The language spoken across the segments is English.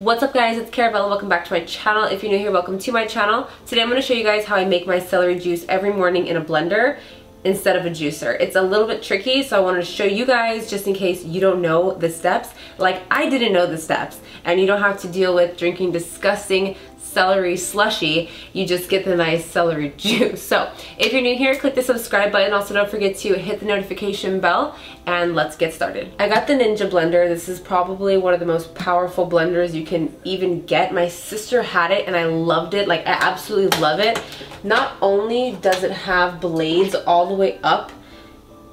What's up guys, it's Carabella. Welcome back to my channel. If you're new here, welcome to my channel. Today I'm going to show you guys how I make my celery juice every morning in a blender instead of a juicer. It's a little bit tricky, so I wanted to show you guys just in case you don't know the steps. Like I didn't know the steps, and you don't have to deal with drinking disgusting celery slushy. You just get the nice celery juice. So if you're new here, click the subscribe button. Also don't forget to hit the notification bell, and let's get started. I got the Ninja blender. This is probably one of the most powerful blenders you can even get. My sister had it and I loved it. Like I absolutely love it. Not only does it have blades all the way up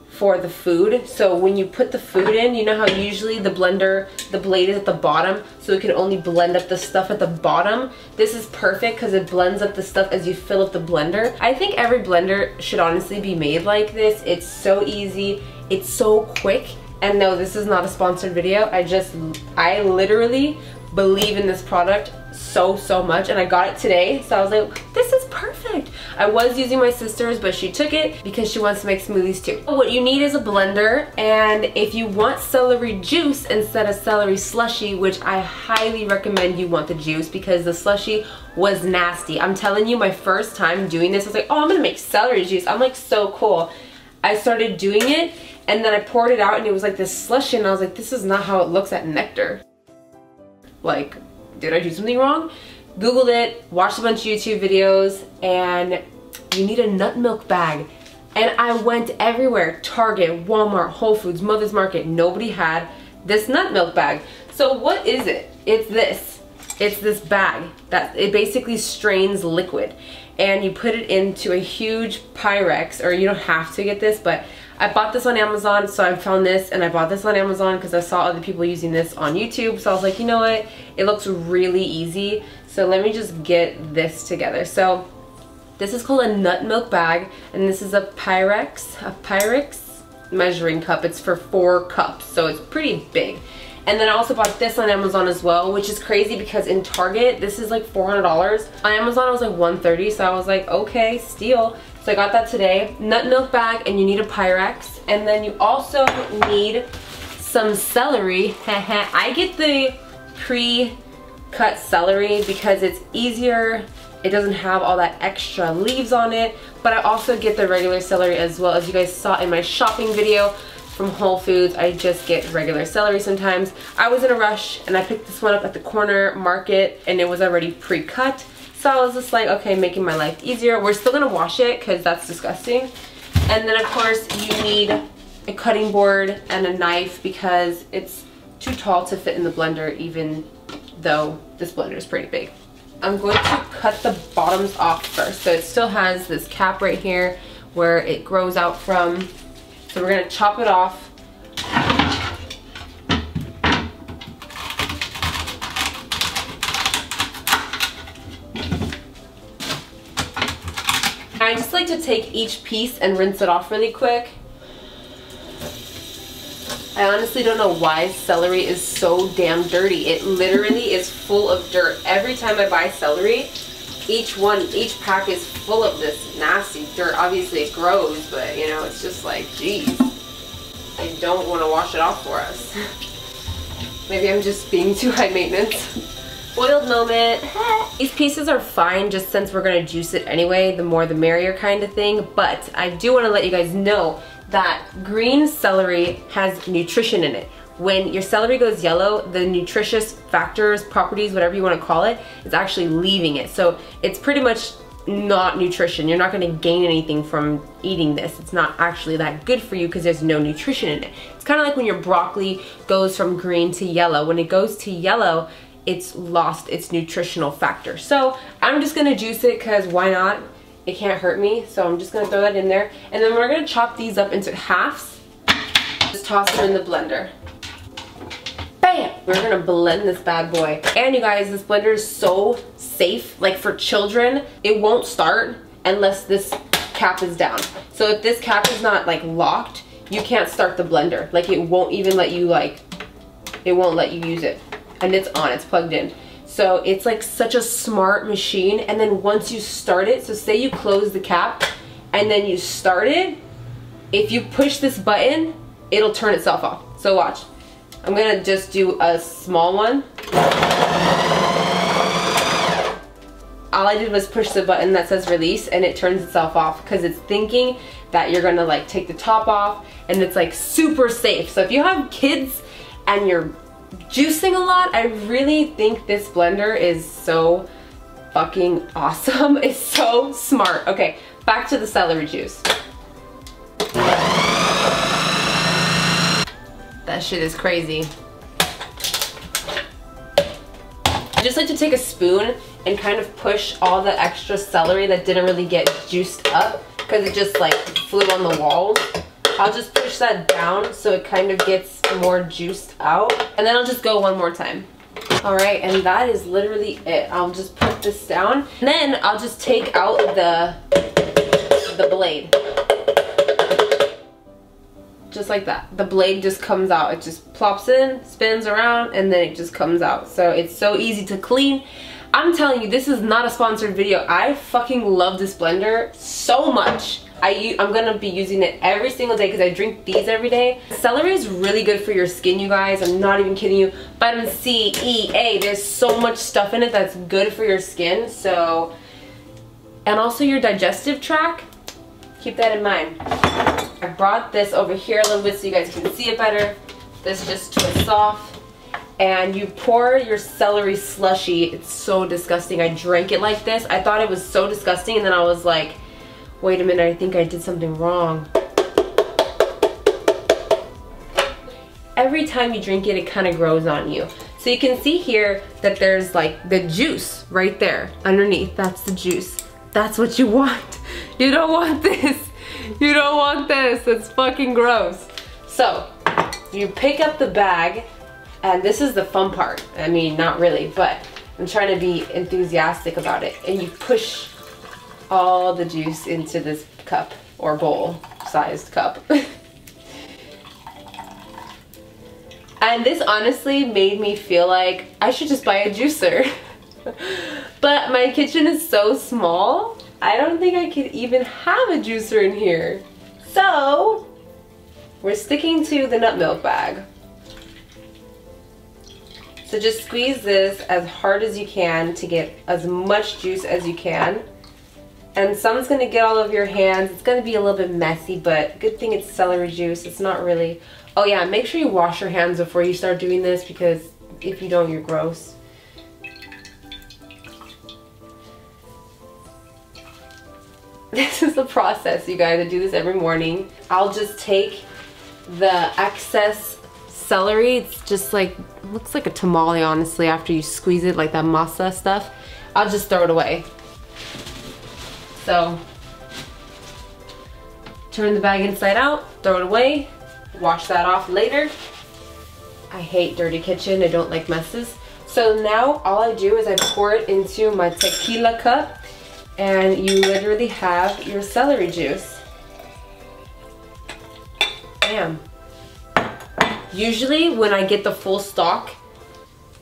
for the food, so when you put the food in, you know how usually the blender, the blade is at the bottom, so it can only blend up the stuff at the bottom. This is perfect because it blends up the stuff as you fill up the blender. I think every blender should honestly be made like this. It's so easy, it's so quick. And no, this is not a sponsored video. I literally believe in this product so much, and I got it today, so I was like, this is perfect. I was using my sister's, but she took it because she wants to make smoothies too. What you need is a blender, and if you want celery juice instead of celery slushy, which I highly recommend you want the juice because the slushy was nasty. I'm telling you, my first time doing this, I was like, oh, I'm gonna make celery juice. I'm like, so cool. I started doing it, and then I poured it out and it was like this slushy, and I was like, this is not how it looks at Nectar. Like, did I do something wrong? Googled it, watched a bunch of YouTube videos, and you need a nut milk bag. And I went everywhere, Target, Walmart, Whole Foods, Mother's Market, nobody had this nut milk bag. So what is it? It's this. It's this bag that it basically strains liquid, and you put it into a huge Pyrex, or you don't have to get this, but I bought this on Amazon, so I found this, and I bought this on Amazon because I saw other people using this on YouTube, so I was like, you know what, it looks really easy, so let me just get this together. So this is called a nut milk bag, and this is a Pyrex measuring cup. It's for 4 cups, so it's pretty big. And then I also bought this on Amazon as well, which is crazy because in Target, this is like $400. On Amazon, it was like $130, so I was like, okay, steal. So I got that today. Nut milk bag, and you need a Pyrex. And then you also need some celery. I get the pre-cut celery because it's easier. It doesn't have all that extra leaves on it. But I also get the regular celery as well. As you guys saw in my shopping video from Whole Foods, I just get regular celery sometimes. I was in a rush and I picked this one up at the corner market, and it was already pre-cut. So I was just like, okay, making my life easier. We're still gonna wash it because that's disgusting. And then of course you need a cutting board and a knife because it's too tall to fit in the blender, even though this blender is pretty big. I'm going to cut the bottoms off first. So it still has this cap right here where it grows out from. So we're gonna chop it off. I just like to take each piece and rinse it off really quick. I honestly don't know why celery is so damn dirty. It literally is full of dirt. Every time I buy celery, each pack is full of this nasty dirt. Obviously it grows, but you know, it's just like, geez. I don't want to wash it off for us. Maybe I'm just being too high maintenance. Spoiled moment. These pieces are fine just since we're going to juice it anyway, the more the merrier kind of thing, but I do want to let you guys know that green celery has nutrition in it. When your celery goes yellow, the nutritious factors, properties, whatever you want to call it, is actually leaving it. So it's pretty much not nutrition. You're not going to gain anything from eating this. It's not actually that good for you because there's no nutrition in it. It's kind of like when your broccoli goes from green to yellow. When it goes to yellow, it's lost its nutritional factor. So I'm just gonna juice it because why not? It can't hurt me. So I'm just gonna throw that in there. And then we're gonna chop these up into halves. Just toss them in the blender. Bam! We're gonna blend this bad boy. And you guys, this blender is so safe. Like for children, it won't start unless this cap is down. So if this cap is not like locked, you can't start the blender. Like it won't even let you it won't let you use it. And it's on, it's plugged in. So it's like such a smart machine. And then once you start it, so say you close the cap and then you start it, if you push this button, it'll turn itself off. So watch. I'm gonna just do a small one. all I did was push the button that says release, and it turns itself off because it's thinking that you're gonna like take the top off, and it's like super safe. So if you have kids and you're juicing a lot, I really think this blender is so fucking awesome. It's so smart. Okay, back to the celery juice. That shit is crazy. I just like to take a spoon and kind of push all the extra celery that didn't really get juiced up because it just like flew on the walls. I'll just push that down so it kind of gets more juiced out, and then I'll just go one more time. All right, and that is literally it. I'll just put this down, and then I'll just take out the blade. Just like that. The blade just comes out. It just plops in, spins around, and then it just comes out. So it's so easy to clean. I'm telling you, this is not a sponsored video. I fucking love this blender so much. I'm gonna be using it every single day because I drink these every day. Celery is really good for your skin, you guys. I'm not even kidding you. Vitamin C, E, A, there's so much stuff in it that's good for your skin. So, and also your digestive tract. Keep that in mind. I brought this over here a little bit so you guys can see it better. This just twists off. And you pour your celery slushy. It's so disgusting. I drank it like this. I thought it was so disgusting, and then I was like, wait a minute, I think I did something wrong. Every time you drink it, it kind of grows on you. So you can see here that there's like the juice right there underneath. That's the juice. That's what you want. You don't want this. You don't want this. It's fucking gross. So you pick up the bag, and this is the fun part. I mean, not really, but I'm trying to be enthusiastic about it. And you push all the juice into this cup or bowl sized cup. And this honestly made me feel like I should just buy a juicer. But my kitchen is so small, I don't think I could even have a juicer in here. So we're sticking to the nut milk bag. So just squeeze this as hard as you can to get as much juice as you can. And some's gonna get all over your hands. It's gonna be a little bit messy, but good thing it's celery juice. It's not really. Oh yeah, make sure you wash your hands before you start doing this, because if you don't, you're gross. This is the process, you guys. I do this every morning. I'll just take the excess celery. It's just like, looks like a tamale, honestly, after you squeeze it, like that masa stuff. I'll just throw it away. So, turn the bag inside out, throw it away, wash that off later. I hate dirty kitchen, I don't like messes. So now all I do is I pour it into my tequila cup, and you literally have your celery juice. Bam. Usually when I get the full stock,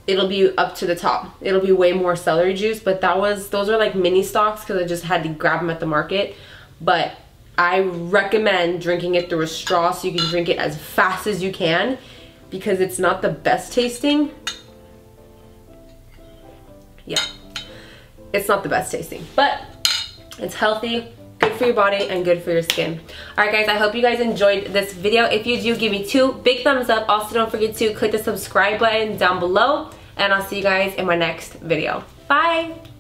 it'll be up to the top. It'll be way more celery juice, but those are like mini stocks because I just had to grab them at the market. But I recommend drinking it through a straw so you can drink it as fast as you can, because it's not the best tasting. Yeah, it's not the best tasting, but it's healthy, good for your body, and good for your skin. Alright guys, I hope you guys enjoyed this video. If you do, give me 2 big thumbs up. Also, don't forget to click the subscribe button down below, and I'll see you guys in my next video. Bye!